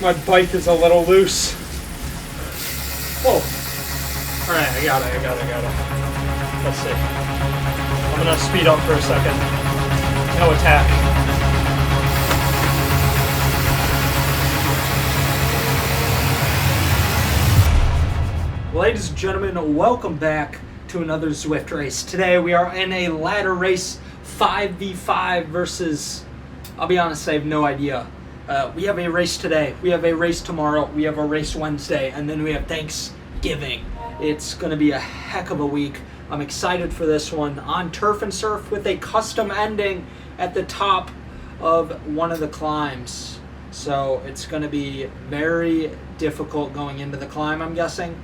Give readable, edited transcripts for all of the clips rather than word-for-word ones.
My bike is a little loose. Whoa. Alright, I got it. Let's see. I'm gonna speed up for a second. No attack. Ladies and gentlemen, welcome back to another Zwift race. Today we are in a ladder race, 5v5 versus, I'll be honest, I have no idea. We have a race today, we have a race tomorrow, we have a race Wednesday, and then we have Thanksgiving. It's going to be a heck of a week. I'm excited for this one on turf and surf with a custom ending at the top of one of the climbs. So it's going to be very difficult going into the climb, I'm guessing.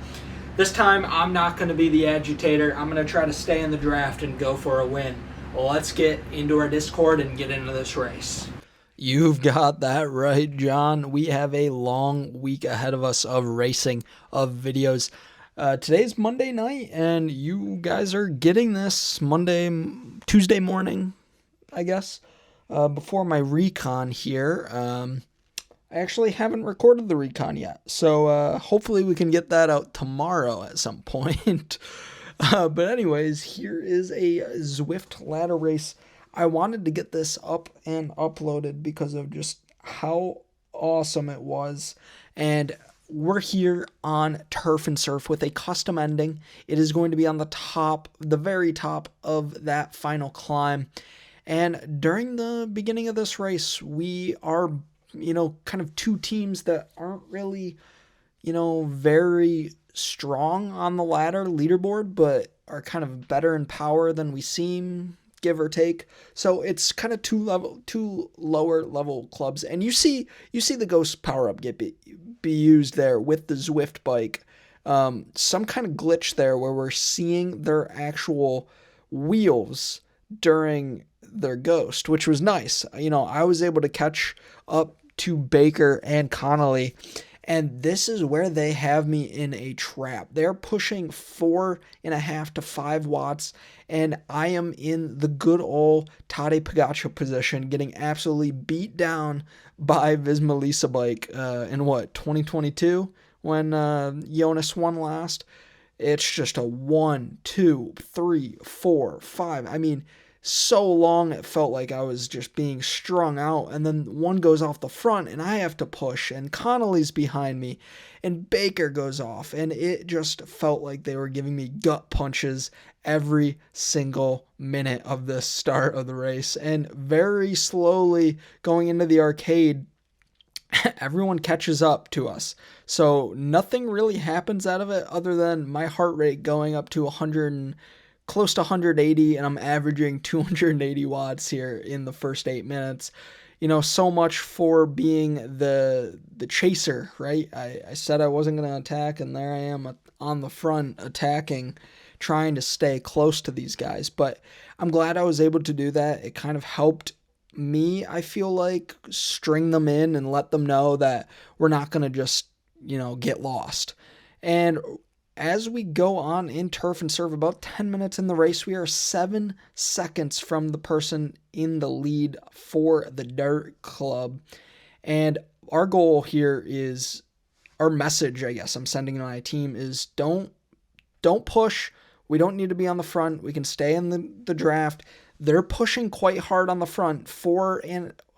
This time, I'm not going to be the agitator. I'm going to try to stay in the draft and go for a win. Well, let's get into our Discord and get into this race. You've got that right, John. We have a long week ahead of us of racing, of videos. Today's Monday night, and you guys are getting this Tuesday morning, I guess, before my recon here. I actually haven't recorded the recon yet, so hopefully we can get that out tomorrow at some point. But anyways, here is a Zwift ladder race. I wanted to get this up and uploaded because of just how awesome it was. And we're here on turf and surf with a custom ending. It is going to be on the very top of that final climb. And during the beginning of this race, we are kind of two teams that aren't really, very strong on the ladder leaderboard, but are kind of better in power than we seem, give or take. So it's kind of two lower level clubs. And you see the Ghost power up be used there with the Zwift bike. Some kind of glitch there where we're seeing their actual wheels during their Ghost, which was nice. I was able to catch up to Baker and Connolly, and this is where they have me in a trap. They're pushing 4.5 to 5 watts, and I am in the good old Tadej Pogačar position, getting absolutely beat down by Visma Lisa bike in 2022 when Jonas won last. It's just a 1, 2, 3, 4, 5. I mean, so long it felt like I was just being strung out, and then one goes off the front and I have to push, and Connolly's behind me, and Baker goes off, and it just felt like they were giving me gut punches every single minute of the start of the race. And very slowly going into the arcade, everyone catches up to us. So nothing really happens out of it other than my heart rate going up to 100 close to 180, and I'm averaging 280 watts here in the first 8 minutes. So much for being the chaser, right? I said I wasn't going to attack, and there I am on the front attacking, trying to stay close to these guys. But I'm glad I was able to do that. It kind of helped me, I feel like, string them in and let them know that we're not going to just, get lost. And as we go on in turf and surf, about 10 minutes in the race, we are 7 seconds from the person in the lead for the Dirt Club. And our goal here is, our message, I guess, I'm sending to my team is don't push. We don't need to be on the front. We can stay in the draft. They're pushing quite hard on the front,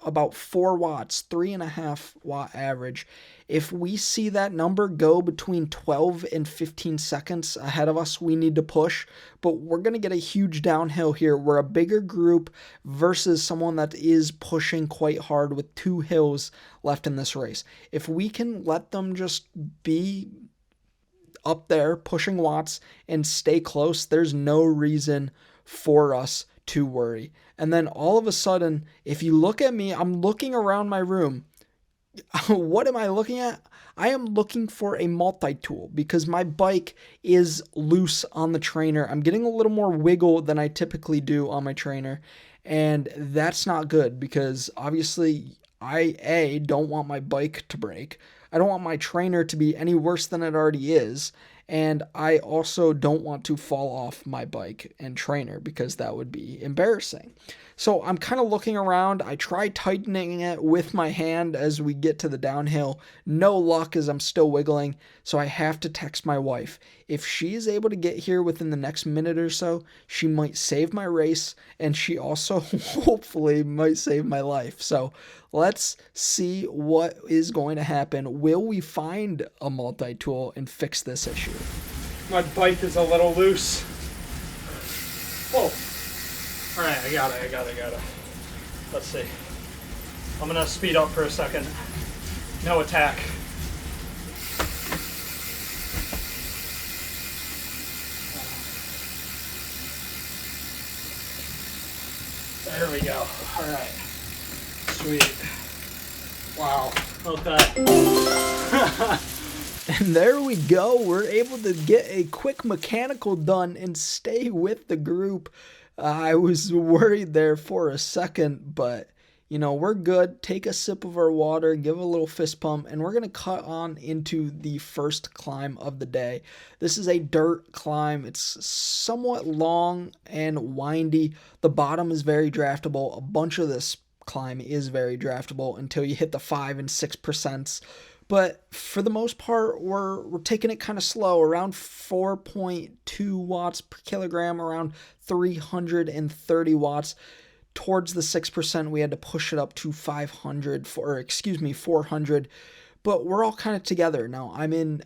about 4 watts, 3.5 watt average. If we see that number go between 12 and 15 seconds ahead of us, we need to push. But we're going to get a huge downhill here. We're a bigger group versus someone that is pushing quite hard with 2 hills left in this race. If we can let them just be up there pushing watts and stay close, there's no reason for us to worry. And then all of a sudden, if you look at me, I'm looking around my room. What am I looking at? I am looking for a multi-tool because my bike is loose on the trainer. I'm getting a little more wiggle than I typically do on my trainer, and that's not good because obviously I don't want my bike to break. I don't want my trainer to be any worse than it already is. And I also don't want to fall off my bike and trainer because that would be embarrassing. So I'm kind of looking around. I try tightening it with my hand as we get to the downhill. No luck as I'm still wiggling. So I have to text my wife. If she is able to get here within the next minute or so, she might save my race, and she also hopefully might save my life. So let's see what is going to happen. Will we find a multi-tool and fix this issue? My bike is a little loose. Whoa. All right, I got it. Let's see. I'm gonna speed up for a second. No attack. There we go. All right. Sweet. Wow. Okay. And there we go. We're able to get a quick mechanical done and stay with the group. I was worried there for a second, but we're good. Take a sip of our water, give a little fist pump, and we're going to cut on into the first climb of the day. This is a dirt climb. It's somewhat long and windy. The bottom is very draftable. A bunch of this climb is very draftable until you hit the 5 and 6%. But for the most part, we're taking it kind of slow, around 4.2 watts per kilogram, around 330 watts. Towards the 6%, we had to push it up to 400. But we're all kind of together. Now, I'm in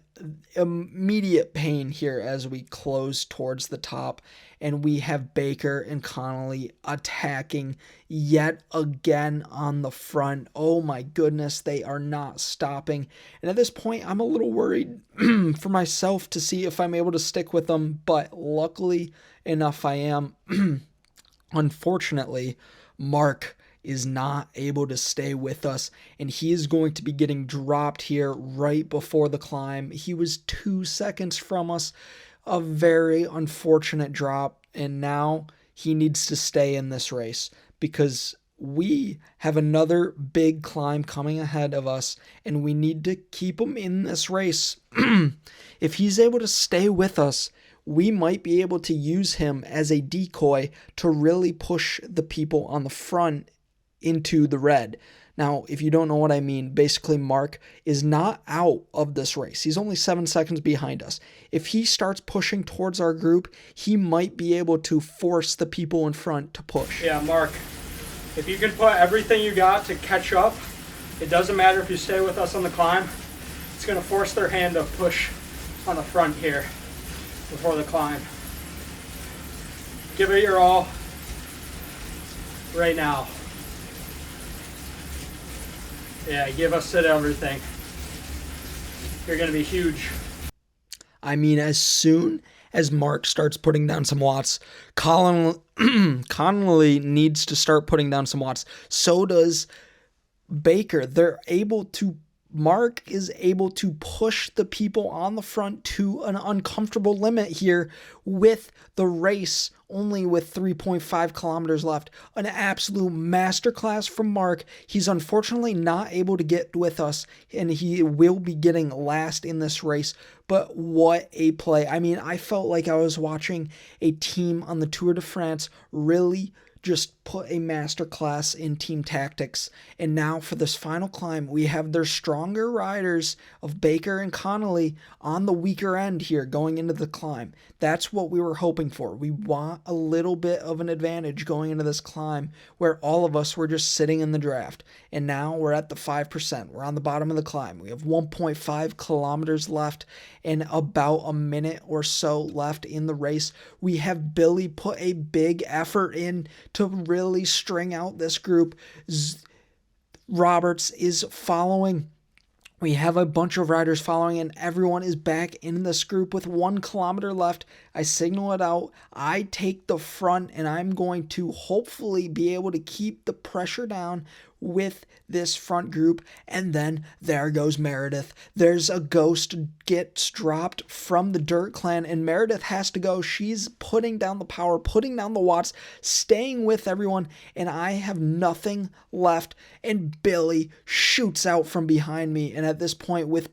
immediate pain here as we close towards the top, and we have Baker and Connolly attacking yet again on the front. Oh my goodness, they are not stopping. And at this point, I'm a little worried for myself to see if I'm able to stick with them, but luckily enough I am. Unfortunately, Mark is not able to stay with us, and he is going to be getting dropped here right before the climb. He was 2 seconds from us, a very unfortunate drop, and now he needs to stay in this race because we have another big climb coming ahead of us, and we need to keep him in this race. If he's able to stay with us, we might be able to use him as a decoy to really push the people on the front into the red. Now, if you don't know what I mean, basically Mark is not out of this race. He's only 7 seconds behind us. If he starts pushing towards our group, he might be able to force the people in front to push. Yeah, Mark, if you can put everything you got to catch up, it doesn't matter if you stay with us on the climb. It's going to force their hand to push on the front here before the climb. Give it your all right now. Yeah, give us it everything. You're going to be huge. I mean, as soon as Mark starts putting down some watts, Connolly needs to start putting down some watts. So does Baker. Mark is able to push the people on the front to an uncomfortable limit here with the race only with 3.5 kilometers left. An absolute masterclass from Mark. He's unfortunately not able to get with us, and he will be getting last in this race. But what a play. I mean, I felt like I was watching a team on the Tour de France really just put a masterclass in team tactics. And now for this final climb, we have their stronger riders of Baker and Connolly on the weaker end here going into the climb. That's what we were hoping for. We want a little bit of an advantage going into this climb where all of us were just sitting in the draft. And now we're at the 5%. We're on the bottom of the climb. We have 1.5 kilometers left and about a minute or so left in the race. We have Billy put a big effort in to really string out this group. Roberts is following. We have a bunch of riders following, and everyone is back in this group with 1 kilometer left. I signal it out. I take the front, and I'm going to hopefully be able to keep the pressure down with this front group, and then there goes Meredith. There's a ghost gets dropped from the Dirt Clan, and Meredith has to go. She's putting down the power, putting down the watts, staying with everyone, and I have nothing left, and Billy shoots out from behind me, and at this point, with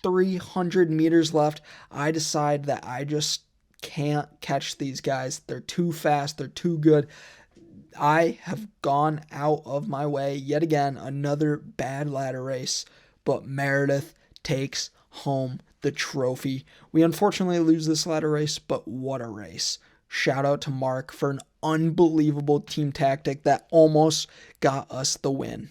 300 meters left, I decide that I just can't catch these guys. They're too fast. They're too good. I have gone out of my way yet again, another bad ladder race, but Meredith takes home the trophy. We unfortunately lose this ladder race, but what a race. Shout out to Mark for an unbelievable team tactic that almost got us the win.